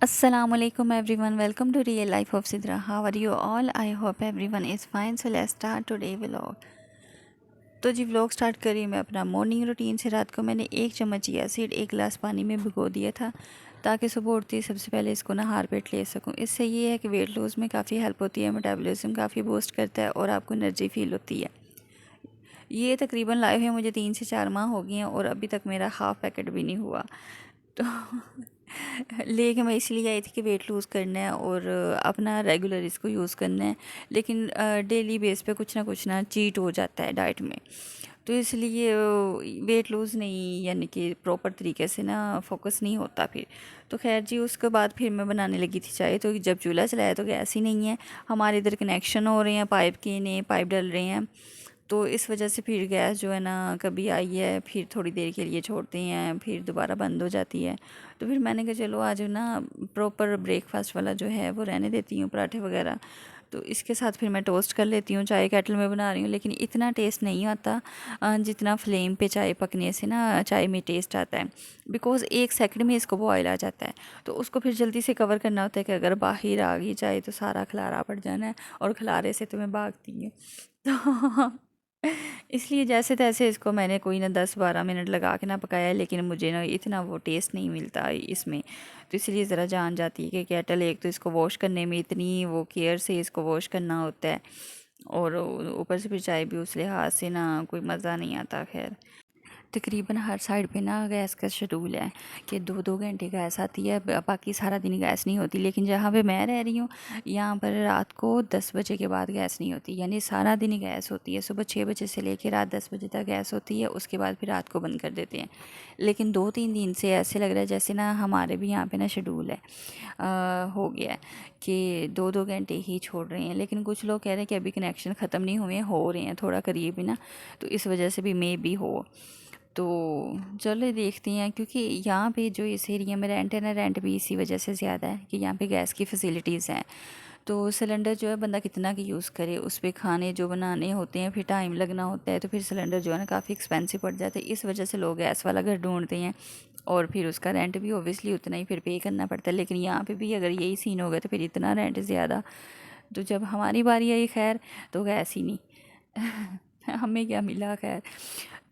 Assalamualaikum everyone, welcome to Real Life of Sidra. How are you all? I hope everyone is fine. So let's start today vlog. तो जी vlog start करी मैं अपना morning routine से। रात को मैंने 1 चम्मच चिया सीड 1 गिलास पानी में भिगो दिया था ताकि सुबह उठते ही सबसे पहले इसको नहार पेट ले सकूं। इससे ये है कि वेट लॉस में काफ़ी हेल्प होती है, मेटाबॉलिज्म काफ़ी बूस्ट करता है और आपको एनर्जी फील होती है। ये तकरीबन लाइव है मुझे 3 से 4 माह हो गए हैं और अभी तक मेरा हाफ़ पैकेट भी नहीं हुआ। तो लेके मैं इसलिए आई थी कि वेट लूज़ करना है और अपना रेगुलर इसको यूज़ करना है, लेकिन डेली बेस पे कुछ ना चीट हो जाता है डाइट में। तो इसलिए वेट लूज़ नहीं, यानी कि प्रॉपर तरीके से ना फोकस नहीं होता फिर। तो खैर जी, उसके बाद फिर मैं बनाने लगी थी चाय। तो जब चूल्हा चलाया तो गैस ही नहीं है, हमारे इधर कनेक्शन हो रहे हैं पाइप के, नए पाइप डल रहे हैं। तो इस वजह से फिर गैस जो है ना कभी आई है, फिर थोड़ी देर के लिए छोड़ते हैं, फिर दोबारा बंद हो जाती है। तो फिर मैंने कहा चलो आज ना प्रॉपर ब्रेकफास्ट वाला जो है वो रहने देती हूँ, पराठे वगैरह। तो इसके साथ फिर मैं टोस्ट कर लेती हूँ। चाय केटल में बना रही हूँ, लेकिन इतना टेस्ट नहीं आता जितना फ्लेम पे चाय पकने से ना चाय में टेस्ट आता है। बिकॉज़ 1 सेकंड में इसको बॉयल आ जाता है, तो उसको फिर जल्दी से कवर करना होता है कि अगर बाहर आ गई चाय तो सारा खलारा पड़ जाना है, और खलारे से तो मैं भागती हूँ। तो इसलिए जैसे तैसे इसको मैंने कोई ना 10-12 मिनट लगा के ना पकाया है, लेकिन मुझे ना इतना वो टेस्ट नहीं मिलता इसमें। तो इसलिए ज़रा जान जाती है कि केटल, एक तो इसको वॉश करने में इतनी वो केयर से इसको वॉश करना होता है, और ऊपर से फिर चाय भी उस लिहाज से ना कोई मज़ा नहीं आता। खैर, तकरीबन हर साइड पे ना गैस का शेड्यूल है कि 2-2 घंटे गैस आती है, बाकी सारा दिन गैस नहीं होती। लेकिन जहाँ पे मैं रह रही हूँ, यहाँ पर रात को 10 बजे के बाद गैस नहीं होती, यानी सारा दिन ही गैस होती है। सुबह 6 बजे से लेकर रात 10 बजे तक गैस होती है, उसके बाद फिर रात को बंद कर देते हैं। लेकिन 2-3 दिन से ऐसे लग रहा है जैसे ना हमारे भी यहाँ पे ना शेड्यूल है, हो गया है कि 2-2 घंटे ही छोड़ रहे हैं। लेकिन कुछ लोग कह रहे हैं कि अभी कनेक्शन ख़त्म नहीं हुए, हो रहे हैं थोड़ा करीब ही ना, तो इस वजह से भी मे भी हो। तो चलो देखते हैं, क्योंकि यहाँ पे जो इस एरिया में रेंट है ना, रेंट भी इसी वजह से ज़्यादा है कि यहाँ पे गैस की फैसिलिटीज़ हैं। तो सिलेंडर जो है बंदा कितना की यूज़ करे, उस पे खाने जो बनाने होते हैं फिर टाइम लगना होता है, तो फिर सिलेंडर जो है ना काफ़ी एक्सपेंसिव पड़ जाता है। इस वजह से लोग गैस वाला घर ढूंढते हैं, और फिर उसका रेंट भी ओबियसली उतना ही फिर पे करना पड़ता है। लेकिन यहाँ पे भी अगर यही सीन हो गया तो फिर इतना रेंट ज़्यादा। तो जब हमारी बारी आई खैर, तो गैस ही नहीं। हमें क्या मिला खैर।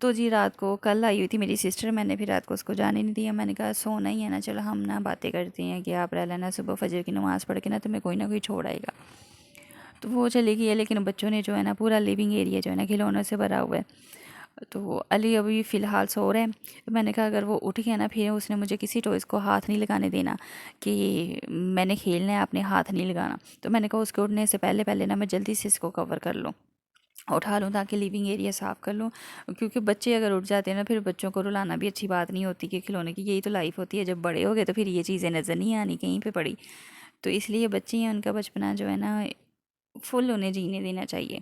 तो जी रात को कल आई हुई थी मेरी सिस्टर, मैंने फिर रात को उसको जाने नहीं दिया। मैंने कहा सोना ही है ना, चलो हम ना बातें करते हैं कि आप रह लेना, सुबह फजर की नमाज़ पढ़ के ना तुम्हें कोई ना कोई छोड़ आएगा। तो वो चली गई है, लेकिन बच्चों ने जो है ना पूरा लिविंग एरिया जो है ना खिलौनों से भरा हुआ है। तो अली अभी फ़िलहाल सो रहे हैं। तो मैंने कहा अगर वो उठ गया ना, फिर उसने मुझे किसी टॉयज़ को हाथ नहीं लगाने देना कि मैंने खेलना है, आपने हाथ नहीं लगाना। तो मैंने कहा उसके उठने से पहले पहले ना मैं जल्दी से इसको कवर कर लूँ, उठा लूँ, ताकि लिविंग एरिया साफ़ कर लूँ। क्योंकि बच्चे अगर उठ जाते हैं ना, फिर बच्चों को रुलाना भी अच्छी बात नहीं होती कि खिलौने की यही तो लाइफ होती है। जब बड़े हो गए तो फिर ये चीज़ें नज़र नहीं आनी कहीं पे पड़ी। तो इसलिए बच्चे हैं, उनका बचपना जो है ना फुल उन्हें जीने देना चाहिए।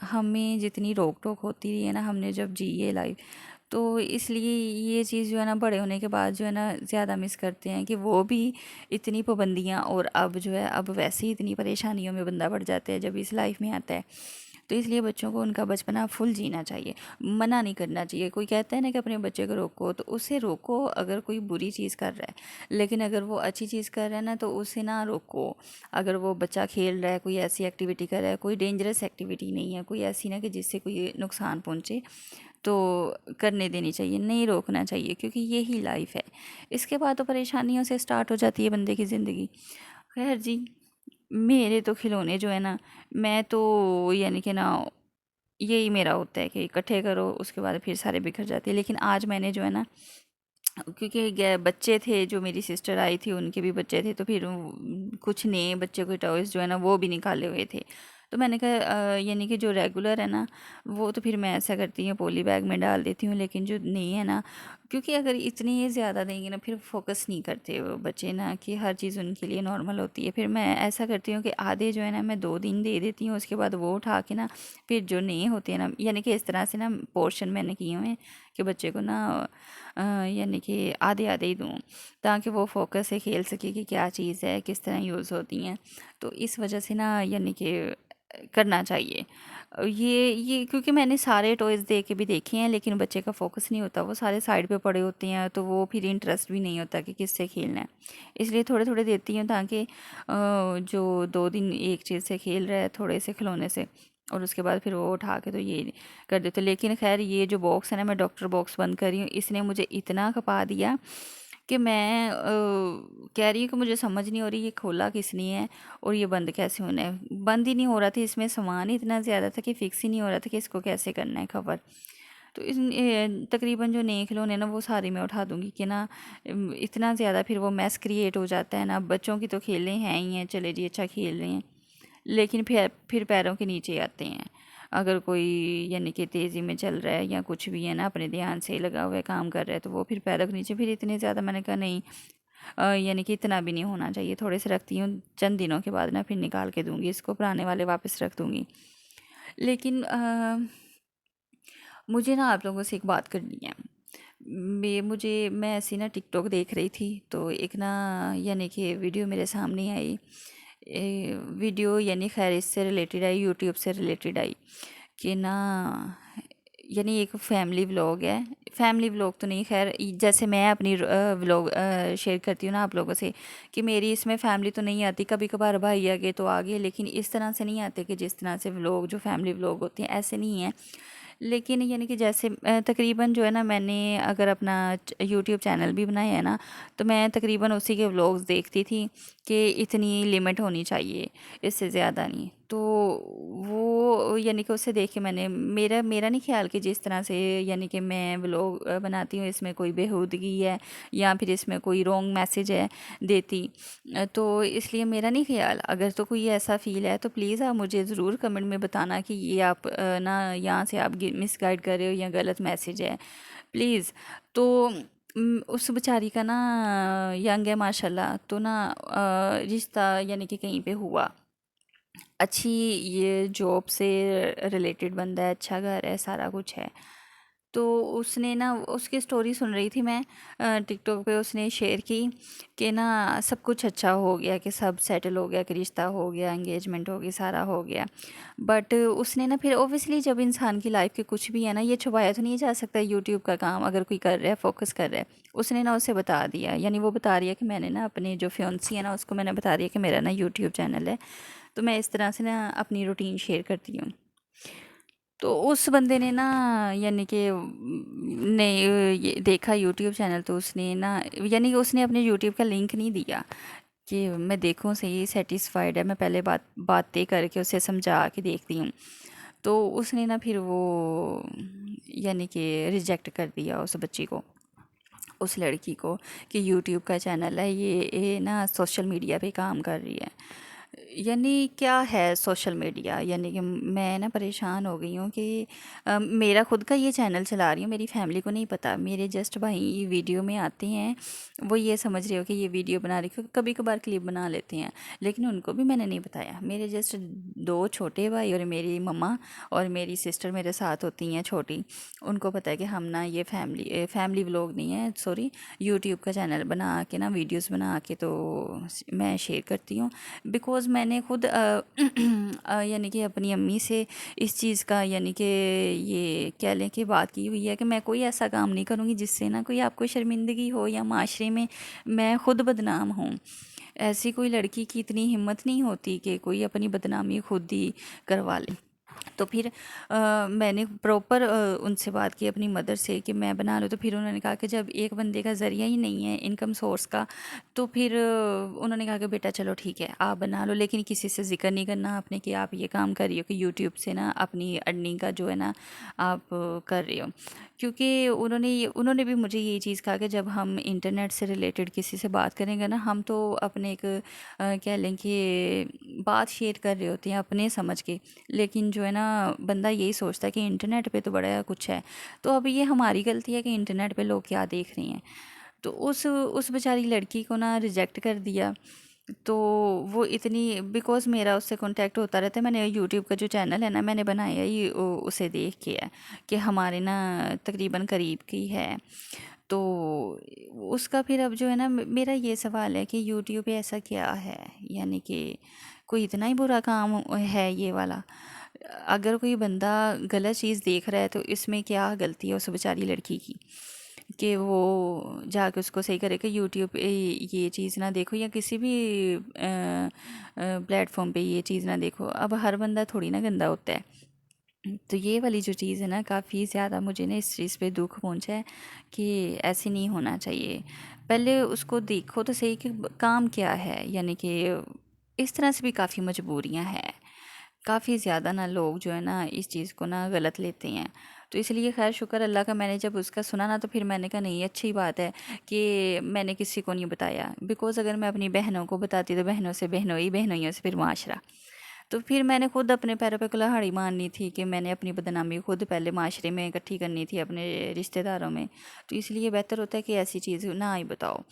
हमें जितनी रोक टोक होती रही है ना, हमने जब जी है लाइफ, तो इसलिए ये चीज़ जो है ना बड़े होने के बाद जो है ना ज़्यादा मिस करते हैं कि वो भी इतनी पाबंदियाँ, और अब जो है अब वैसे ही इतनी परेशानियों में बंदा पड़ जाता है जब इस लाइफ में आता है। तो इसलिए बच्चों को उनका बचपना फुल जीना चाहिए, मना नहीं करना चाहिए। कोई कहता है ना कि अपने बच्चे को रोको, तो उसे रोको अगर कोई बुरी चीज़ कर रहा है, लेकिन अगर वो अच्छी चीज़ कर रहा है ना तो उसे ना रोको। अगर वो बच्चा खेल रहा है, कोई ऐसी एक्टिविटी कर रहा है, कोई डेंजरस एक्टिविटी नहीं है, कोई ऐसी ना कि जिससे कोई नुकसान पहुँचे, तो करने देनी चाहिए, नहीं रोकना चाहिए, क्योंकि यही लाइफ है। इसके बाद तो परेशानियों से स्टार्ट हो जाती है बंदे की ज़िंदगी। खैर जी, मेरे तो खिलौने जो है ना, मैं तो यानी कि ना यही मेरा होता है कि इकट्ठे करो, उसके बाद फिर सारे बिखर जाते हैं। लेकिन आज मैंने जो है ना, क्योंकि बच्चे थे, जो मेरी सिस्टर आई थी उनके भी बच्चे थे, तो फिर कुछ नए बच्चे के टॉयज़ जो है ना वो भी निकाले हुए थे। तो मैंने कहा यानी कि जो रेगुलर है ना, वो तो फिर मैं ऐसा करती हूँ पॉली बैग में डाल देती हूँ। लेकिन जो नहीं है ना, क्योंकि अगर इतनी ये ज़्यादा देंगे ना, फिर फोकस नहीं करते वो बच्चे ना कि हर चीज़ उनके लिए नॉर्मल होती है। फिर मैं ऐसा करती हूँ कि आधे जो है ना मैं 2 दिन दे देती हूँ, उसके बाद वो उठा के ना फिर जो नए होते हैं ना, यानी कि इस तरह से ना पोर्शन मैंने किए हुए हैं कि बच्चे को ना यानी कि आधे आधे ही दूँ, ताकि वो फोकस से खेल सके कि क्या चीज़ है, किस तरह यूज़ होती हैं। तो इस वजह से ना यानी कि करना चाहिए। ये क्योंकि मैंने सारे टॉयज़ दे के भी देखे हैं, लेकिन बच्चे का फोकस नहीं होता, वो सारे साइड पे पड़े होते हैं, तो वो फिर इंटरेस्ट भी नहीं होता कि किससे खेलना है। इसलिए थोड़े थोड़े देती हूँ, ताकि जो 2 दिन एक चीज़ से खेल रहा है थोड़े से खिलौने से, और उसके बाद फिर वो उठा के तो ये कर देते। लेकिन खैर ये जो बॉक्स है ना, मैं डॉक्टर बॉक्स बंद कर रही हूँ, इसने मुझे इतना खपा दिया कि मैं कह रही हूँ कि मुझे समझ नहीं हो रही ये खोला किसने है और ये बंद कैसे होना है। बंद ही नहीं हो रहा था, इसमें सामान ही इतना ज़्यादा था कि फिक्स ही नहीं हो रहा था कि इसको कैसे करना है कवर। तो तकरीबन जो नए खिलौने ना वो सारे मैं उठा दूँगी कि ना इतना ज़्यादा फिर वो मैस क्रिएट हो जाता है ना। बच्चों की तो खेलें हैं ही हैं, चले जी अच्छा खेल रहे हैं, लेकिन फिर पैरों के नीचे आते हैं। अगर कोई यानी कि तेज़ी में चल रहा है या कुछ भी है ना, अपने ध्यान से लगा हुआ है, काम कर रहा है, तो वो फिर पैरों के नीचे फिर इतने ज़्यादा, मैंने कहा नहीं, यानी कि इतना भी नहीं होना चाहिए। थोड़े से रखती हूँ, चंद दिनों के बाद ना फिर निकाल के दूँगी इसको, पुराने वाले वापस रख दूँगी। लेकिन मुझे ना आप लोगों से एक बात करनी है। मैं ऐसी ना टिकटॉक देख रही थी, तो एक ना यानी कि वीडियो मेरे सामने आई। वीडियो यानी खैर इससे रिलेटेड आई, यूट्यूब से रिलेटेड आई कि ना यानी एक फैमिली व्लॉग है। फैमिली व्लॉग तो नहीं, खैर जैसे मैं अपनी व्लॉग शेयर करती हूँ ना आप लोगों से, कि मेरी इसमें फैमिली तो नहीं आती, कभी कभार भाई आगे तो आगे, लेकिन इस तरह से नहीं आते कि जिस तरह से व्लॉग जो फैमिली व्लॉग होते हैं ऐसे नहीं है। लेकिन यानी कि जैसे तकरीबन जो है ना, मैंने अगर अपना यूट्यूब चैनल भी बनाया है ना, तो मैं तकरीबन उसी के व्लॉग्स देखती थी कि इतनी लिमिट होनी चाहिए, इससे ज़्यादा नहीं। तो वो यानी कि उससे देख के मैंने, मेरा मेरा नहीं ख्याल कि जिस तरह से यानी कि मैं व्लॉग बनाती हूँ इसमें कोई बेहूदगी है या फिर इसमें कोई रॉन्ग मैसेज है देती। तो इसलिए मेरा नहीं ख्याल। अगर तो कोई ऐसा फ़ील है तो प्लीज़ आप मुझे ज़रूर कमेंट में बताना कि ये आप ना यहाँ से आप मिसगाइड कर रहे हो या गलत मैसेज है, प्लीज़। तो उस बेचारी का ना यंग है माशाल्लाह, तो ना रिश्ता यानी कि कहीं पे हुआ, अच्छी ये जॉब से रिलेटेड बंदा है, अच्छा घर है, सारा कुछ है। तो उसने ना, उसकी स्टोरी सुन रही थी मैं टिकटॉक पे, उसने शेयर की कि ना सब कुछ अच्छा हो गया, कि सब सेटल हो गया, कि रिश्ता हो गया, एंगेजमेंट हो गई, सारा हो गया। बट उसने ना फिर ओबियसली, जब इंसान की लाइफ के कुछ भी है ना, ये छुपाया तो नहीं जा सकता। यूट्यूब का काम अगर कोई कर रहा है, फोकस कर रहा है, उसने ना उसे बता दिया, यानी वो बता रही है कि मैंने ना अपने जो फियोंसी है ना उसको मैंने बता दिया कि मेरा ना यूट्यूब चैनल है, तो मैं इस तरह से ना अपनी रूटीन शेयर करती हूँ। तो उस बंदे ने ना यानी कि ने ये देखा यूट्यूब चैनल, तो उसने ना यानी कि उसने अपने यूट्यूब का लिंक नहीं दिया कि मैं देखूं सही सेटिस्फाइड है, मैं पहले बातें करके उसे समझा के देखती हूँ। तो उसने ना फिर वो यानी कि रिजेक्ट कर दिया उस बच्ची को, उस लड़की को, कि यूट्यूब का चैनल है, ये ना सोशल मीडिया पे काम कर रही है। यानी क्या है सोशल मीडिया, यानी कि मैं ना परेशान हो गई हूँ कि मेरा खुद का ये चैनल चला रही हूँ, मेरी फैमिली को नहीं पता। मेरे जस्ट भाई वीडियो में आते हैं, वो ये समझ रहे हो कि ये वीडियो बना रही, क्योंकि कभी कभार क्लिप बना लेते हैं, लेकिन उनको भी मैंने नहीं बताया। मेरे जस्ट 2 छोटे भाई और मेरी मम्मा और मेरी सिस्टर मेरे साथ होती हैं छोटी, उनको पता है कि हम ना ये फैमिली व्लॉग नहीं है, सॉरी, यूट्यूब का चैनल बना के ना वीडियोस बना के तो मैं शेयर करती हूँ। बिकॉज़ मैंने खुद यानी कि अपनी अम्मी से इस चीज़ का यानी कि ये कह लें कि बात की हुई है कि मैं कोई ऐसा काम नहीं करूँगी जिससे ना कोई आपको शर्मिंदगी हो या माशरे में मैं खुद बदनाम हूँ। ऐसी कोई लड़की की इतनी हिम्मत नहीं होती कि कोई अपनी बदनामी खुद ही करवा ले। तो फिर मैंने प्रॉपर उनसे बात की अपनी मदर से कि मैं बना लूँ। तो फिर उन्होंने कहा कि जब एक बंदे का ज़रिया ही नहीं है इनकम सोर्स का, तो फिर उन्होंने कहा कि बेटा चलो ठीक है आप बना लो, लेकिन किसी से ज़िक्र नहीं करना आपने कि आप ये काम कर रही हो, कि यूट्यूब से ना अपनी अर्निंग का जो है ना आप कर रहे हो। क्योंकि उन्होंने भी मुझे ये चीज़ कहा कि जब हम इंटरनेट से रिलेटेड किसी से बात करेंगे ना, हम तो अपने एक कह लें कि बात शेयर कर रहे होते हैं अपने समझ के, लेकिन जो है ना बंदा यही सोचता है कि इंटरनेट पे तो बड़ा कुछ है। तो अब ये हमारी गलती है कि इंटरनेट पे लोग क्या देख रहे हैं। तो उस बेचारी लड़की को ना रिजेक्ट कर दिया। तो वो इतनी बिकॉज़ मेरा उससे कांटेक्ट होता रहता है, मैंने यूट्यूब का जो चैनल है ना मैंने बनाया ये उसे देख के है कि हमारे ना तकरीबन करीब की है। तो उसका फिर अब जो है ना मेरा ये सवाल है कि यूट्यूब पे ऐसा क्या है, यानी कि कोई इतना ही बुरा काम है ये वाला। अगर कोई बंदा गलत चीज़ देख रहा है तो इसमें क्या गलती है उस बेचारी लड़की की कि वो जाके उसको सही करे कि यूट्यूब पे ये चीज़ ना देखो या किसी भी प्लेटफॉर्म पे ये चीज़ ना देखो। अब हर बंदा थोड़ी ना गंदा होता है। तो ये वाली जो चीज़ है ना काफ़ी ज़्यादा मुझे ना इस चीज़ पे दुख पहुंचा है कि ऐसे नहीं होना चाहिए। पहले उसको देखो तो सही कि काम क्या है, यानी कि इस तरह से भी काफ़ी मजबूरियां हैं। काफ़ी ज़्यादा ना लोग जो है ना इस चीज़ को ना गलत लेते हैं। तो इसलिए खैर शुक्र अल्लाह का, मैंने जब उसका सुना ना तो फिर मैंने कहा नहीं अच्छी बात है कि मैंने किसी को नहीं बताया। बिकॉज़ अगर मैं अपनी बहनों को बताती तो बहनों से बहनोई, बहनोइयों से फिर माशरा। तो फिर मैंने खुद अपने पैरों पे कुल्हाड़ी मारनी थी कि मैंने अपनी बदनामी खुद पहले माशरे में इकट्ठी करनी थी अपने रिश्तेदारों में। तो इसलिए बेहतर होता है कि ऐसी चीज़ ना ही बताओ।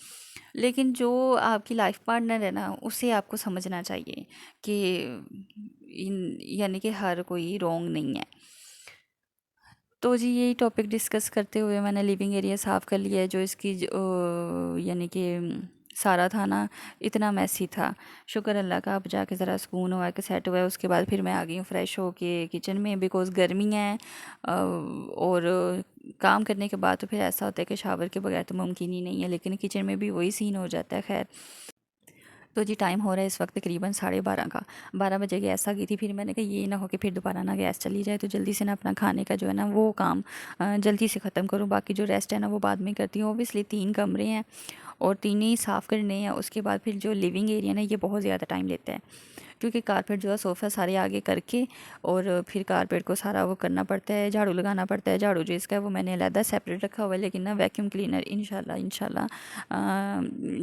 लेकिन जो आपकी लाइफ पार्टनर है ना उसे आपको समझना चाहिए कि यानी कि हर कोई रोंग नहीं है। तो जी यही टॉपिक डिस्कस करते हुए मैंने लिविंग एरिया साफ़ कर लिया है। जो इसकी यानी कि सारा था ना इतना मैसी था। शुक्र अल्लाह का अब जाके ज़रा सुकून हुआ है कि सेट हुआ है। उसके बाद फिर मैं आ गई हूँ फ्रेश होके किचन में, बिकॉज़ गर्मी है और काम करने के बाद तो फिर ऐसा होता है कि शावर के बगैर तो मुमकिन ही नहीं है, लेकिन किचन में भी वही सीन हो जाता है। खैर, तो जी टाइम हो रहा है इस वक्त तकरीबन 12:30 का। 12 बजे गैस आ गई थी। फिर मैंने कहा ये ना हो कि फिर दोबारा ना गैस चली जाए, तो जल्दी से ना अपना खाने का जो है ना वो काम जल्दी से ख़त्म करूँ। बाकी जो रेस्ट है ना वो बाद में करती हूँ। ओबियसली 3 कमरे हैं और तीन ही साफ़ करने हैं। उसके बाद फिर जो लिविंग एरिया ना ये बहुत ज़्यादा टाइम लेता है, क्योंकि कारपेट जो है सोफ़ा सारे आगे करके और फिर कारपेट को सारा वो करना पड़ता है, झाड़ू लगाना पड़ता है। झाड़ू जो इसका है वो मैंने अलहदा सेपरेट रखा हुआ है, लेकिन ना वैक्यूम क्लीनर इंशाल्लाह इंशाल्लाह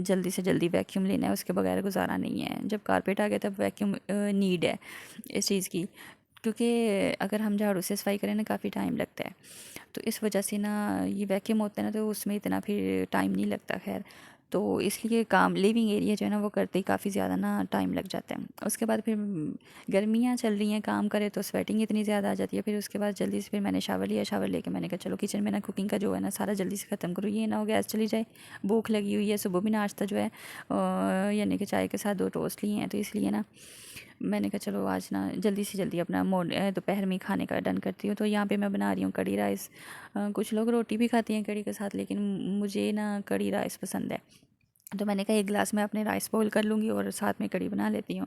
जल्दी से जल्दी वैक्यूम लेना है, उसके बगैर गुजारा नहीं है। जब कारपेट आ गया तब वैक्यूम नीड है इस चीज़ की, क्योंकि अगर हम झाड़ू से सफाई करें ना काफ़ी टाइम लगता है। तो इस वजह से ना ये वैक्यूम होता है ना तो उसमें इतना फिर टाइम नहीं लगता। खैर, तो इसलिए काम लिविंग एरिया जो है ना वो करते ही काफ़ी ज़्यादा ना टाइम लग जाता है। उसके बाद फिर गर्मियाँ चल रही हैं, काम करे तो स्वेटिंग इतनी ज़्यादा आ जाती है। फिर उसके बाद जल्दी से फिर मैंने शावर लिया। शावर लेके मैंने कहा चलो किचन में ना कुकिंग का जो है ना सारा जल्दी से ख़त्म करूँ, ये ना हो गैस चली जाए। भूख लगी हुई है, सुबह भी नाश्ता जो है यानी कि चाय के साथ 2 टोस्ट लिए हैं, तो इसलिए ना मैंने कहा चलो आज ना जल्दी से जल्दी अपना दोपहर में खाने का डन करती हूँ। तो यहाँ पे मैं बना रही हूँ कड़ी राइस। कुछ लोग रोटी भी खाती हैं कड़ी के साथ, लेकिन मुझे ना कड़ी राइस पसंद है। तो मैंने कहा एक गिलास में अपने राइस बॉईल कर लूँगी और साथ में कड़ी बना लेती हूँ।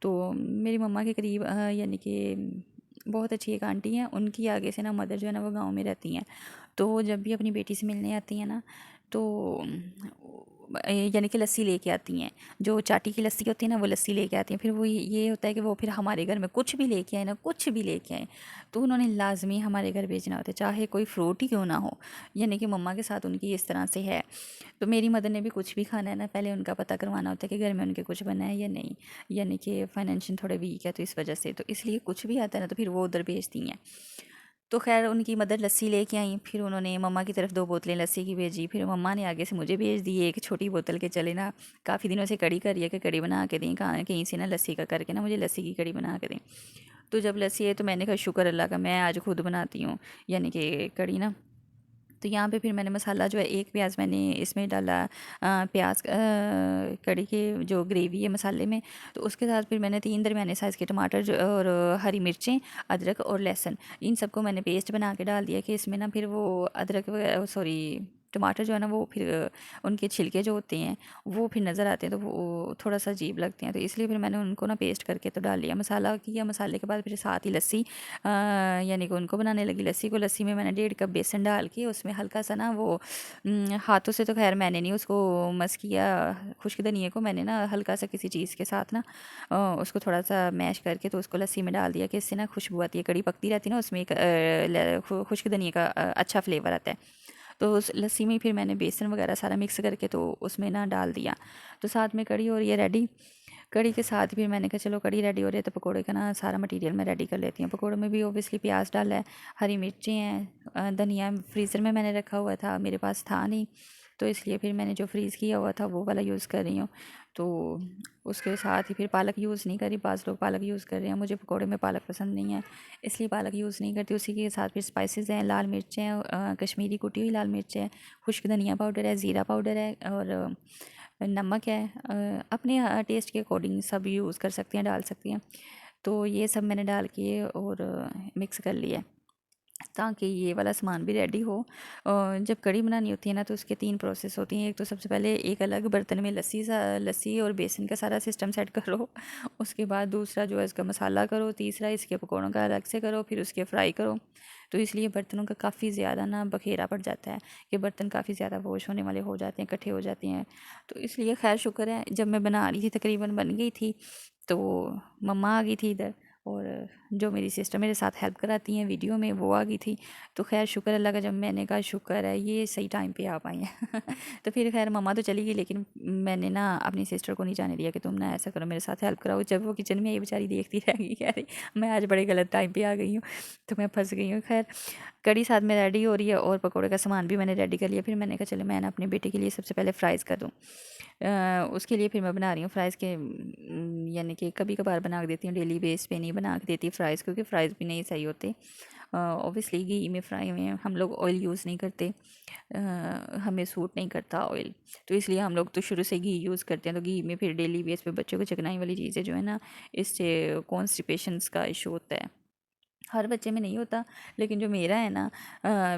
तो मेरी मम्मा के करीब यानी कि बहुत अच्छी एक आंटी हैं, उनकी आगे से ना मदर जो है ना वो गांव में रहती हैं। तो वो जब भी अपनी बेटी से मिलने आती हैं ना तो यानी कि लस्सी लेके आती हैं। जो चाटी की लस्सी होती है ना वो लस्सी लेके आती हैं। फिर वो ये होता है कि वो फिर हमारे घर में कुछ भी लेके आए ना, कुछ भी लेके आए तो उन्होंने लाजमी हमारे घर भेजना होता है, चाहे कोई फ्रूट ही क्यों ना हो। यानी कि मम्मा के साथ उनकी इस तरह से है। तो मेरी मदर ने भी कुछ भी खाना है ना पहले उनका पता करवाना होता है कि घर में उनके कुछ बना है या नहीं। यानी कि फाइनेंशियल थोड़े वीक है तो इस वजह से, तो इसलिए कुछ भी आता है ना तो फिर वो उधर भेजती हैं। तो खैर उनकी मदर लस्सी लेके आई, फिर उन्होंने मम्मा की तरफ 2 बोतलें लस्सी की भेजी। फिर मम्मा ने आगे से मुझे भेज दी एक छोटी बोतल के, चले ना काफ़ी दिनों से कड़ी कर रही है कि कड़ी बना के दें, कहाँ कहीं से ना लस्सी का करके ना मुझे लस्सी की कड़ी बना के दें। तो जब लस्सी है तो मैंने कहा शुक्र अल्लाह का मैं आज खुद बनाती हूँ यानी कि कड़ी ना। तो यहाँ पे फिर मैंने मसाला जो है एक प्याज मैंने इसमें डाला, प्याज कड़ी के जो ग्रेवी है मसाले में। तो उसके साथ फिर मैंने 3 दरमियाने साइज़ के टमाटर जो और हरी मिर्चें, अदरक और लहसुन, इन सबको मैंने पेस्ट बना के डाल दिया कि इसमें ना फिर वो अदरक सॉरी टमाटर जो है ना वो फिर उनके छिलके जो होते हैं वो फिर नज़र आते हैं तो वो थोड़ा सा अजीब लगते हैं। तो इसलिए फिर मैंने उनको ना पेस्ट करके तो डाल लिया, मसाला किया। मसाले के बाद फिर साथ ही लस्सी यानी कि उनको बनाने लगी लस्सी को। लस्सी में मैंने 1.5 कप बेसन डाल के उसमें हल्का सा ना वो हाथों से तो खैर मैंने नहीं उसको मस किया, खुश्क धनिए को मैंने ना हल्का सा किसी चीज़ के साथ ना उसको थोड़ा सा मैश करके तो उसको लस्सी में डाल दिया कि इससे ना खुशबू आती है। कड़ी पकती रहती है ना उसमें एक खुश्क धनिए का अच्छा फ्लेवर आता है। तो उस लस्सी में फिर मैंने बेसन वगैरह सारा मिक्स करके तो उसमें ना डाल दिया। तो साथ में कड़ी और ये रेडी। कड़ी के साथ फिर मैंने कहा चलो कड़ी रेडी हो रही है तो पकोड़े का ना सारा मटेरियल मैं रेडी कर लेती हूँ। पकोड़े में भी ओबियसली प्याज डाला है, हरी मिर्चें हैं, धनिया फ्रीज़र में मैंने रखा हुआ था, मेरे पास था नहीं तो इसलिए फिर मैंने जो फ्रीज़ किया हुआ था वो वाला यूज़ कर रही हूँ। तो उसके साथ ही फिर पालक यूज़ नहीं करी। बाज़ लोग पालक यूज़ कर रहे हैं, मुझे पकौड़े में पालक पसंद नहीं है, इसलिए पालक यूज़ नहीं करती। उसी के साथ फिर स्पाइसेस हैं, लाल मिर्च हैं, कश्मीरी कुटी हुई लाल मिर्च है, खुश्क धनिया पाउडर है, ज़ीरा पाउडर है और नमक है। अपने टेस्ट के अकॉर्डिंग सब यूज़ कर सकती हैं, डाल सकती हैं। तो ये सब मैंने डाल के और मिक्स कर लिया ताकि ये वाला सामान भी रेडी हो। जब कढ़ी बनानी होती है ना तो उसके 3 प्रोसेस होती हैं। एक तो सबसे पहले एक अलग बर्तन में लस्सी और बेसन का सारा सिस्टम सेट करो। उसके बाद दूसरा जो है इसका मसाला करो, तीसरा इसके पकौड़ों का अलग से करो, फिर उसके फ्राई करो। तो इसलिए बर्तनों का काफ़ी ज़्यादा ना बखेरा पड़ जाता है कि बर्तन काफ़ी ज़्यादा वॉश होने वाले हो जाते हैं, इकट्ठे हो जाते हैं। तो इसलिए खैर शुक्र है जब मैं बना रही थी तकरीबन बन गई थी तो मम्मा आ गई थी इधर, और जो मेरी सिस्टर मेरे साथ हेल्प कराती हैं वीडियो में वो आ गई थी। तो खैर शुक्र अल्लाह का, जब मैंने कहा शुक्र है ये सही टाइम पे आ पाई हैं। तो फिर खैर मम्मा तो चली गई, लेकिन मैंने ना अपनी सिस्टर को नहीं जाने दिया कि तुम ना ऐसा करो, मेरे साथ हेल्प कराओ। जब वो किचन में आई बेचारी देखती रह गई, कह रही मैं आज बड़े गलत टाइम पे आ गई हूँ, तो मैं फंस गई हूँ। खैर कड़ी साथ में रेडी हो रही है और पकौड़े का सामान भी मैंने रेडी कर लिया। फिर मैंने कहा चलो मैं ना अपने बेटे के लिए सबसे पहले फ़्राइज़ कर दूँ। उसके लिए फिर मैं बना रही हूँ फ़्राइज़ के, यानी कि कभी कभार बना के देती हूँ, डेली बेस पे नहीं बना के देती फ़्राइज़, क्योंकि फ़्राइज़ भी नहीं सही होते। ऑब्वियसली घी में फ्राई में हम लोग ऑयल यूज़ नहीं करते, हमें सूट नहीं करता ऑयल, तो इसलिए हम लोग तो शुरू से घी यूज़ करते हैं। तो घी में फिर डेली बेस पे बच्चों को चिकनाई वाली चीज़ें जो है ना, इससे कॉन्स्टिपेशंस का इशू होता है। हर बच्चे में नहीं होता, लेकिन जो मेरा है ना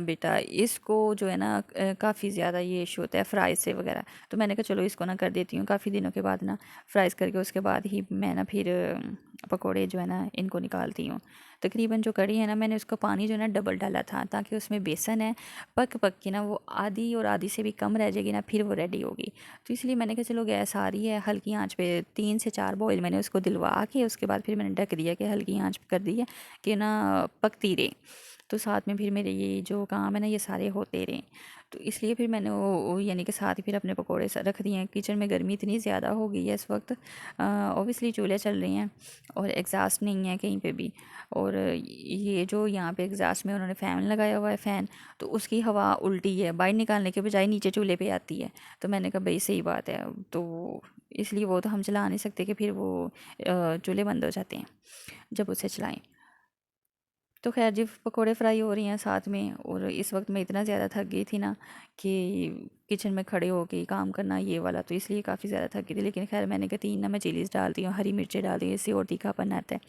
बेटा, इसको जो है ना काफ़ी ज़्यादा ये इशू होता है फ्राई से वगैरह। तो मैंने कहा चलो इसको ना कर देती हूँ, काफ़ी दिनों के बाद ना फ्राइज़ करके उसके बाद ही मैं ना फिर पकोड़े जो है ना इनको निकालती हूँ। तकरीबन जो कढ़ी है ना, मैंने उसका पानी जो है ना डबल डाला था, ताकि उसमें बेसन है पक पक के ना वो आधी और आधी से भी कम रह जाएगी ना, फिर वो रेडी होगी। तो इसलिए मैंने कहा चलो गैस आ रही है, हल्की आंच पे 3 से 4 बॉयल मैंने उसको दिलवा के उसके बाद फिर मैंने ढक दिया कि हल्की आंच पे कर दी है कि ना पकती रहे। तो साथ में फिर मेरे ये जो काम है ना ये सारे होते रहें। तो इसलिए फिर मैंने वो यानी कि साथ ही फिर अपने पकोड़े रख दिए हैं। किचन में गर्मी इतनी ज़्यादा हो गई है इस वक्त, ऑब्वियसली चूल्हे चल रहे हैं और एग्ज़ास्ट नहीं है कहीं पे भी। और ये जो यहाँ पे एग्ज़ास्ट में उन्होंने फ़ैन लगाया हुआ है, फ़ैन, तो उसकी हवा उल्टी है, बाहर निकालने के बजाय नीचे चूल्हे पे आती है। तो मैंने कहा भाई सही बात है, तो इसलिए वो तो हम चला नहीं सकते कि फिर वो चूल्हे बंद हो जाते हैं जब उसे चलाएं। तो खैर जी पकोड़े फ्राई हो रही हैं साथ में, और इस वक्त मैं इतना ज़्यादा थक गई थी ना कि किचन में खड़े होके काम करना ये वाला, तो इसलिए काफ़ी ज़्यादा थक गई थी। लेकिन खैर मैंने कहा 3 ना मैं चिलीज़ डालती हूँ, हरी मिर्चें डालती हूँ, इससे और तीखापन आता है।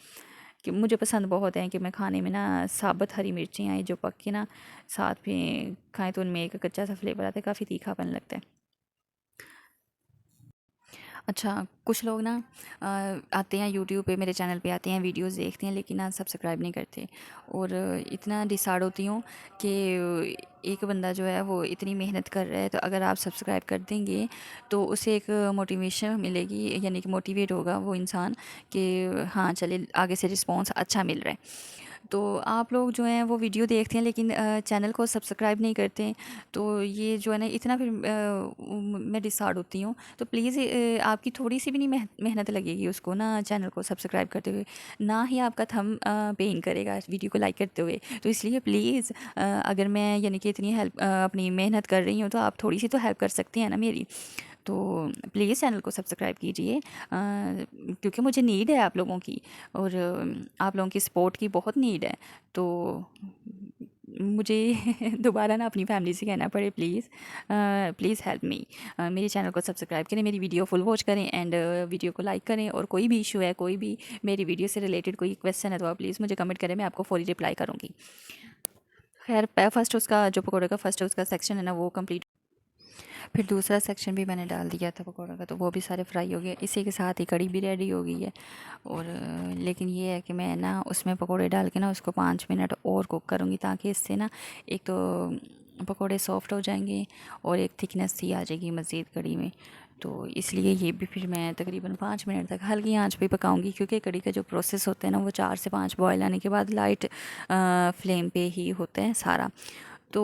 कि मुझे पसंद बहुत है कि मैं खाने में ना साबुत हरी मिर्चें आई जो पक के ना साथ में खाएँ, तो उनमें एक कच्चा सा फ्लेवर आता है, काफ़ी तीखापन लगता है। अच्छा, कुछ लोग ना आते हैं यूट्यूब पे, मेरे चैनल पे आते हैं, वीडियोस देखते हैं, लेकिन ना सब्सक्राइब नहीं करते। और इतना डिसहार्ड होती हूँ कि एक बंदा जो है वो इतनी मेहनत कर रहा है, तो अगर आप सब्सक्राइब कर देंगे तो उसे एक मोटिवेशन मिलेगी, यानी कि मोटिवेट होगा वो इंसान कि हाँ चले आगे से रिस्पॉन्स अच्छा मिल रहा है। तो आप लोग जो हैं वो वीडियो देखते हैं लेकिन चैनल को सब्सक्राइब नहीं करते हैं, तो ये जो है ना इतना फिर मैं डिसहार्ड होती हूँ। तो प्लीज़ आपकी थोड़ी सी भी नहीं मेहनत लगेगी उसको ना चैनल को सब्सक्राइब करते हुए, ना ही आपका थंब पेन करेगा वीडियो को लाइक करते हुए। तो इसलिए प्लीज़ अगर मैं यानी कि इतनी हेल्प अपनी मेहनत कर रही हूँ, तो आप थोड़ी सी तो हेल्प कर सकते हैं ना मेरी। तो प्लीज़ चैनल को सब्सक्राइब कीजिए, क्योंकि मुझे नीड है आप लोगों की, और आप लोगों की सपोर्ट की बहुत नीड है। तो मुझे दोबारा ना अपनी फैमिली से कहना पड़े, प्लीज़ प्लीज़ हेल्प मी। मेरे चैनल को सब्सक्राइब करें, मेरी वीडियो फुल वॉच करें एंड वीडियो को लाइक करें, और कोई भी इशू है, कोई भी मेरी वीडियो से रिलेटेड कोई क्वेश्चन है तो आप प्लीज़ मुझे कमेंट करें, मैं आपको फौरी रिप्लाई करूँगी। खैर फर्स्ट उसका जो पकौड़े का फर्स्ट उसका सेक्शन है ना वो कंप्लीट, फिर दूसरा सेक्शन भी मैंने डाल दिया था पकौड़े का, तो वो भी सारे फ्राई हो गए। इसी के साथ ही कड़ी भी रेडी हो गई है। और लेकिन ये है कि मैं ना उसमें पकौड़े डाल के ना उसको 5 मिनट और कुक करूँगी, ताकि इससे ना एक तो पकौड़े सॉफ्ट हो जाएंगे और एक थिकनेस सी आ जाएगी मज़ीद कड़ी में। तो इसलिए ये भी फिर मैं तकरीबन 5 मिनट तक हल्की आंच पे पकाऊंगी, क्योंकि कड़ी का जो प्रोसेस होता है ना वो 4 से 5 बॉयल आने के बाद लाइट फ्लेम पे ही होता है सारा। तो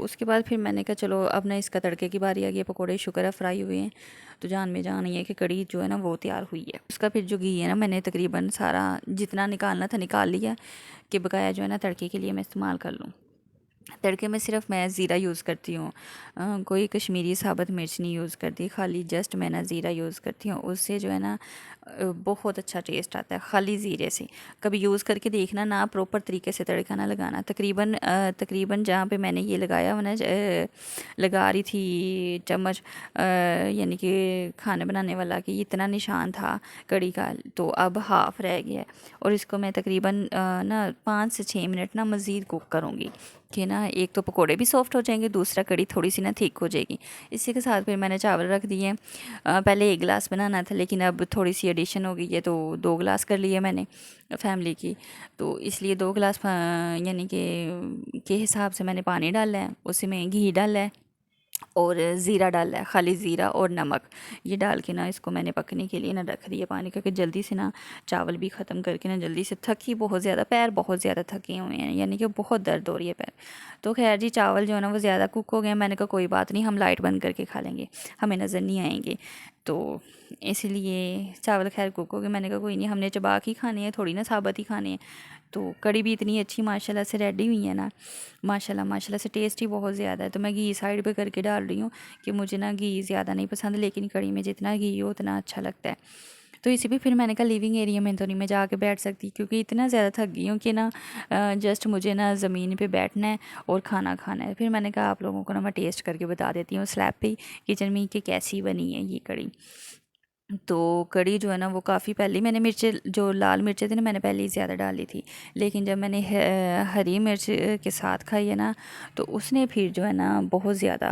उसके बाद फिर मैंने कहा चलो अब ना इसका तड़के की बारी आ गई है। पकौड़े शुक्र है फ्राई हुए हैं, तो जान में जान ये है कि कड़ी जो है ना वो तैयार हुई है। उसका फिर जो घी है ना मैंने तकरीबन सारा जितना निकालना था निकाल लिया, कि बकाया जो है ना तड़के के लिए मैं इस्तेमाल कर लूँ। तड़के में सिर्फ मैं ज़ीरा यूज़ करती हूँ, कोई कश्मीरी साबुत मिर्च नहीं यूज़ करती, खाली जस्ट मैं ना ज़ीरा यूज़ करती हूँ। उससे जो है ना बहुत अच्छा टेस्ट आता है खाली ज़ीरे से। कभी यूज़ करके देखना ना, प्रॉपर तरीके से तड़का ना लगाना। तकरीबन जहाँ पे मैंने ये लगाया हुआ ना, लगा रही थी चम्मच, यानी कि खाना बनाने वाला, कि इतना निशान था कड़ी का, तो अब हाफ़ रह गया है। और इसको मैं तकरीबन ना 5 से 6 मिनट ना मज़ीद कुक करूँगी, कि ना एक तो पकोड़े भी सॉफ्ट हो जाएंगे, दूसरा कड़ी थोड़ी सी ना थिक हो जाएगी। इसी के साथ फिर मैंने चावल रख दिए। पहले 1 गिलास बनाना था, लेकिन अब थोड़ी सी एडिशन हो गई है तो 2 गिलास कर लिए मैंने फैमिली की। तो इसलिए 2 गिलास यानी कि के हिसाब से मैंने पानी डाला है, उसी में घी डाला है और ज़ीरा डाला है, खाली ज़ीरा और नमक। ये डाल के ना इसको मैंने पकने के लिए ना रख दिया पानी, क्योंकि जल्दी से ना चावल भी ख़त्म करके ना जल्दी से थकी बहुत ज़्यादा, पैर बहुत ज़्यादा थके हुए हैं, यानी कि बहुत दर्द हो रही है पैर। तो खैर जी, चावल जो है ना वो ज़्यादा कुक हो गए। मैंने कहा कोई बात नहीं, हम लाइट बंद करके खा लेंगे, हमें नज़र नहीं आएंगे। तो इसलिए चावल खैर कुक हो गए। मैंने कहा कोई नहीं, हमने चबा के ही खाने हैं, थोड़ी ना साबुत ही खाने हैं। तो कड़ी भी इतनी अच्छी माशाल्लाह से रेडी हुई है ना, माशाल्लाह माशाल्लाह से टेस्ट ही बहुत ज़्यादा है। तो मैं घी साइड पे करके डाल रही हूँ, कि मुझे ना घी ज़्यादा नहीं पसंद, लेकिन कड़ी में जितना घी हो उतना अच्छा लगता है। तो इसी पे फिर मैंने कहा लिविंग एरिया में तो नहीं मैं जाके बैठ सकती, क्योंकि इतना ज़्यादा थक गई हूँ कि ना जस्ट मुझे ना ज़मीन पे बैठना है और खाना खाना है। फिर मैंने कहा आप लोगों को ना मैं टेस्ट करके बता देती हूँ स्लैब पे किचन में कि कैसी बनी है ये कड़ी। तो कड़ी जो है ना वो काफ़ी पहले मैंने मिर्चें, जो लाल मिर्चें थी ना, मैंने पहले ही ज़्यादा डाली थी, लेकिन जब मैंने हरी मिर्च के साथ खाई है ना, तो उसने फिर जो है ना बहुत ज़्यादा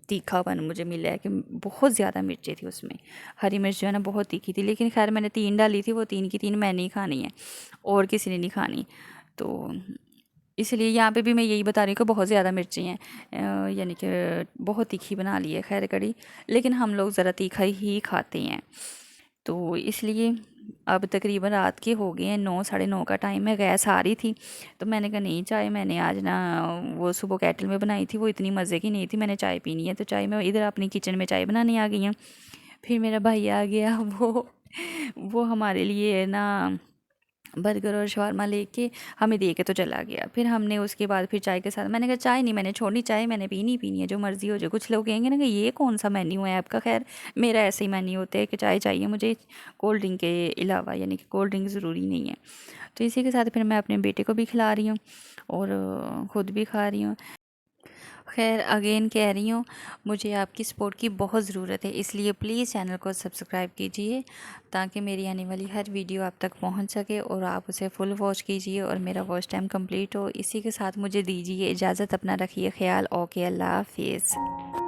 तीखापन मुझे मिला है, कि बहुत ज़्यादा मिर्चें थी उसमें। हरी मिर्च जो है ना बहुत तीखी थी, लेकिन खैर मैंने 3 डाली थी, वो 3 की 3 मैंने ही खानी है, और किसी ने नहीं खानी। तो इसलिए यहाँ पे भी मैं यही बता रही हूँ कि बहुत ज़्यादा मिर्ची हैं, यानी कि बहुत तीखी बना ली है खैर कड़ी, लेकिन हम लोग ज़रा तीखा ही खाते हैं। तो इसलिए अब तकरीबन रात के हो गए हैं 9, साढ़े 9 का टाइम है। गैस आ रही थी, तो मैंने कहा नहीं, चाय मैंने आज ना वो सुबह केटल में बनाई थी, वो इतनी मज़े की नहीं थी, मैंने चाय पीनी है। तो चाय मैं इधर अपनी किचन में चाय बनाने आ गई हूँ। फिर मेरा भाई आ गया, वो हमारे लिए ना बर्गर और शवारमा लेके हमें दे के तो चला गया। फिर हमने उसके बाद फिर चाय के साथ, मैंने कहा चाय नहीं मैंने छोड़नी, चाय मैंने पीनी ही पीनी है, जो मर्ज़ी हो जाए। कुछ लोग कहेंगे ना कि ये कौन सा मेन्यू है आपका, खैर मेरा ऐसे ही मेन्यू होता है कि चाय चाहिए मुझे कोल्ड ड्रिंक के अलावा, यानी कि कोल्ड ड्रिंक ज़रूरी नहीं है। तो इसी के साथ फिर मैं अपने बेटे को भी खिला रही हूँ और ख़ुद भी खा रही हूँ। खैर अगेन कह रही हूँ, मुझे आपकी सपोर्ट की बहुत ज़रूरत है, इसलिए प्लीज़ चैनल को सब्सक्राइब कीजिए, ताकि मेरी आने वाली हर वीडियो आप तक पहुँच सके और आप उसे फुल वॉच कीजिए और मेरा वॉच टाइम कंप्लीट हो। इसी के साथ मुझे दीजिए इजाज़त, अपना रखिए ख्याल। ओके, अल्लाह हाफिज़।